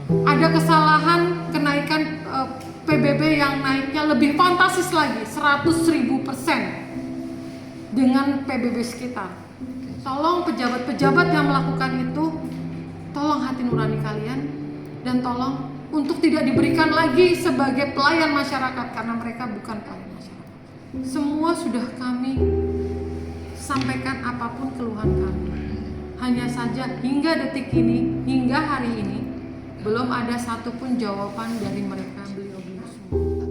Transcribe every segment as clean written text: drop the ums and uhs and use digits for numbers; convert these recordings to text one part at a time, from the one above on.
Ada kesalahan kenaikan PBB yang naiknya lebih fantastis lagi, 100.000% dengan PBB sekitar. Tolong pejabat-pejabat yang melakukan itu, tolong hati nurani kalian, dan tolong untuk tidak diberikan lagi sebagai pelayan masyarakat, karena mereka bukan pelayan masyarakat. Semua sudah kami sampaikan apapun keluhan kami. Hanya saja hingga detik ini, hingga hari ini, belum ada satupun jawaban dari mereka, beliau-beliau semua.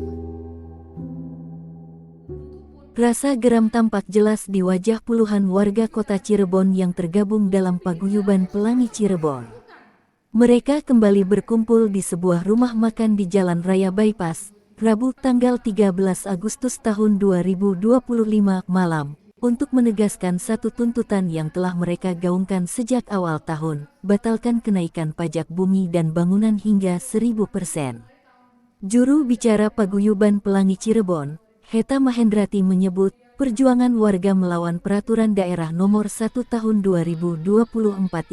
Rasa geram tampak jelas di wajah puluhan warga kota Cirebon yang tergabung dalam paguyuban Pelangi Cirebon. Mereka kembali berkumpul di sebuah rumah makan di Jalan Raya Bypass, Rabu tanggal 13 Agustus tahun 2025 malam, untuk menegaskan satu tuntutan yang telah mereka gaungkan sejak awal tahun, batalkan kenaikan pajak bumi dan bangunan hingga 1000%. Juru bicara Paguyuban Pelangi Cirebon, Heta Mahendrati menyebut, perjuangan warga melawan peraturan daerah nomor 1 tahun 2024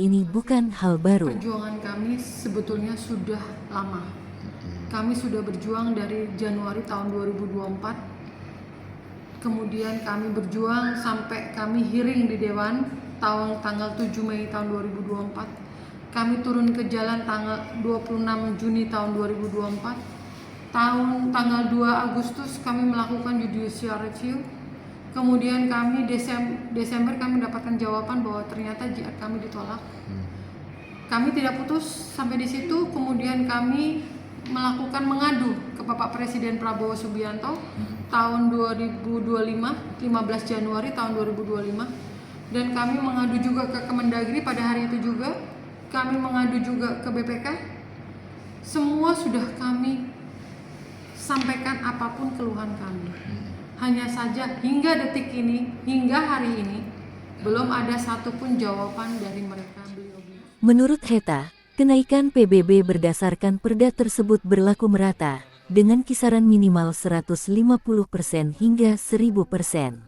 ini bukan hal baru. Perjuangan kami sebetulnya sudah lama. Kami sudah berjuang dari Januari tahun 2024. Kemudian kami berjuang sampai kami hearing di Dewan tanggal 7 Mei tahun 2024. Kami turun ke jalan tanggal 26 Juni tahun 2024. Tanggal 2 Agustus kami melakukan judicial review. Kemudian kami Desember kami mendapatkan jawaban bahwa ternyata jihad kami ditolak. Kami tidak putus sampai di situ. Kemudian kami melakukan mengadu ke Bapak Presiden Prabowo Subianto tahun 2025, 15 Januari tahun 2025, dan kami mengadu juga ke Kemendagri pada hari itu juga. Kami mengadu juga ke BPK. Semua sudah kami sampaikan apapun keluhan kami. Hanya saja hingga detik ini, hingga hari ini, belum ada satupun jawaban dari mereka, beliau-beliau. Menurut Heta, kenaikan PBB berdasarkan perda tersebut berlaku merata, dengan kisaran minimal 150% hingga 1000%.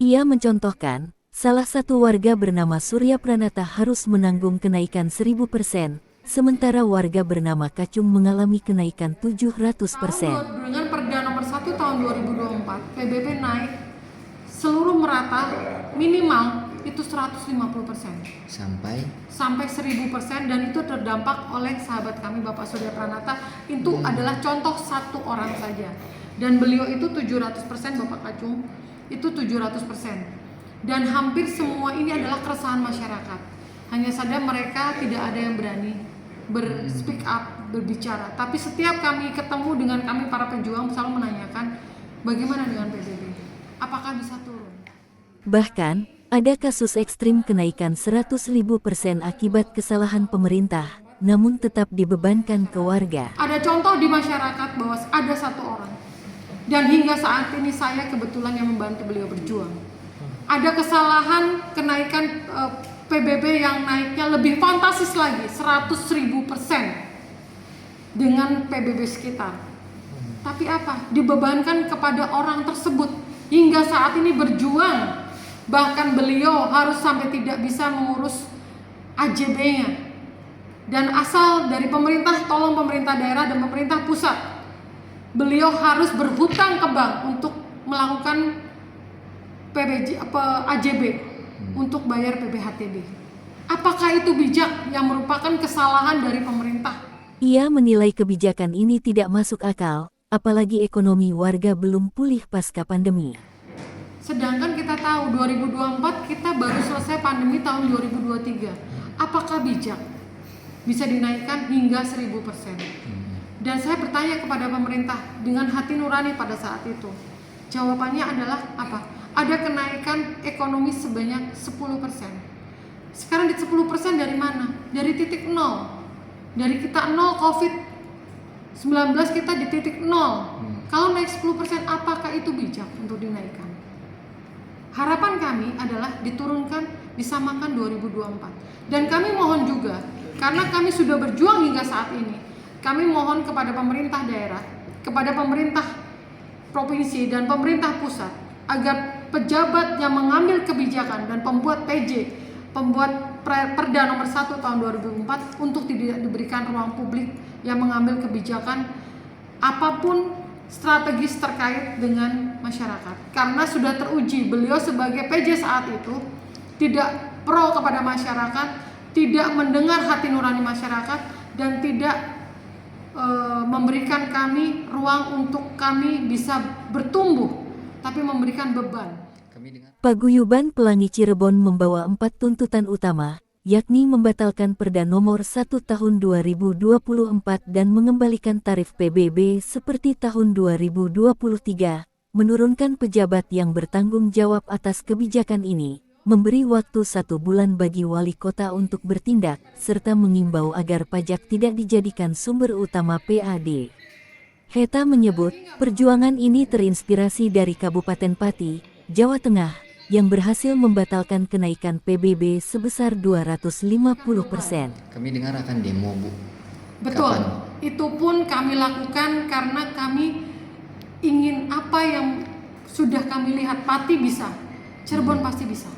Ia mencontohkan, salah satu warga bernama Surya Pranata harus menanggung kenaikan 1000%, sementara warga bernama Kacung mengalami kenaikan 700%. Dengan perda nomor 1 tahun 2024, PBB naik seluruh merata minimal itu 150%. Sampai 1000%, dan itu terdampak oleh sahabat kami Bapak Surya Pranata. Itu adalah contoh satu orang saja. Dan beliau itu 700%, Bapak Kacung itu 700%. Dan hampir semua ini adalah keresahan masyarakat. Hanya saja mereka tidak ada yang berani speak up, berbicara. Tapi setiap kami ketemu dengan kami para pejuang selalu menanyakan bagaimana dengan PBB? Apakah bisa turun? Bahkan, ada kasus ekstrim kenaikan 100.000% akibat kesalahan pemerintah, namun tetap dibebankan ke warga. Ada contoh di masyarakat bahwa ada satu orang, dan hingga saat ini saya kebetulan yang membantu beliau berjuang. Ada kesalahan kenaikan PBB yang naiknya lebih fantastis lagi, 100.000% dengan PBB sekitar. Tapi apa? Dibebankan kepada orang tersebut hingga saat ini berjuang. Bahkan beliau harus sampai tidak bisa mengurus AJB-nya. Dan asal dari pemerintah, tolong pemerintah daerah dan pemerintah pusat, beliau harus berhutang ke bank untuk melakukan AJB untuk bayar PPHTB. Apakah itu bijak yang merupakan kesalahan dari pemerintah? Ia menilai kebijakan ini tidak masuk akal, apalagi ekonomi warga belum pulih pasca pandemi. Sedangkan kita tahu 2024 kita baru selesai pandemi tahun 2023. Apakah bijak bisa dinaikkan hingga 1000%? Dan saya bertanya kepada pemerintah dengan hati nurani pada saat itu. Jawabannya adalah apa? Ada kenaikan ekonomi sebanyak 10%. Sekarang di 10% dari mana? Dari titik nol. Dari kita nol COVID-19 kita di titik nol. Kalau naik 10%, apakah itu bijak untuk dinaikkan? Harapan kami adalah diturunkan, disamakan 2024. Dan kami mohon juga, karena kami sudah berjuang hingga saat ini, kami mohon kepada pemerintah daerah, kepada pemerintah provinsi dan pemerintah pusat, agar pejabat yang mengambil kebijakan dan pembuat PJ, pembuat Perda nomor 1 tahun 2004 untuk tidak diberikan ruang publik yang mengambil kebijakan apapun strategis terkait dengan masyarakat. Karena sudah teruji beliau sebagai PJ saat itu tidak pro kepada masyarakat, tidak mendengar hati nurani masyarakat, dan tidak memberikan kami ruang untuk kami bisa bertumbuh, tapi memberikan beban. Paguyuban Pelangi Cirebon membawa 4 tuntutan utama, yakni membatalkan Perda nomor 1 tahun 2024 dan mengembalikan tarif PBB seperti tahun 2023, menurunkan pejabat yang bertanggung jawab atas kebijakan ini, memberi waktu 1 bulan bagi wali kota untuk bertindak, serta mengimbau agar pajak tidak dijadikan sumber utama PAD. Heta menyebut, perjuangan ini terinspirasi dari Kabupaten Pati, Jawa Tengah, yang berhasil membatalkan kenaikan PBB sebesar 250%. Kami dengar akan demo, Bu. Betul, Kapan? itu pun kami lakukan karena kami ingin apa yang sudah kami lihat. Pati bisa, Cirebon pasti bisa.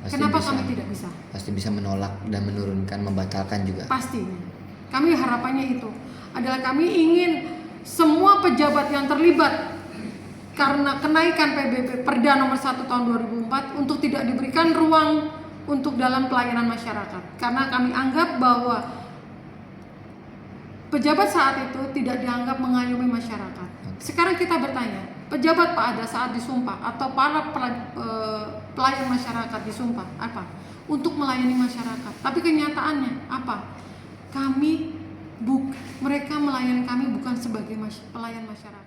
Kenapa kami tidak bisa? Pasti bisa menolak dan menurunkan, membatalkan juga. Pasti. Kami harapannya itu adalah kami ingin semua pejabat yang terlibat karena kenaikan PBB Perda nomor 1 tahun 2004 untuk tidak diberikan ruang untuk dalam pelayanan masyarakat. Karena kami anggap bahwa pejabat saat itu tidak dianggap mengayomi masyarakat. Sekarang kita bertanya, pejabat pada saat disumpah atau para pelayan masyarakat disumpah apa? Untuk melayani masyarakat. Tapi kenyataannya apa? Mereka melayani kami bukan sebagai pelayan masyarakat.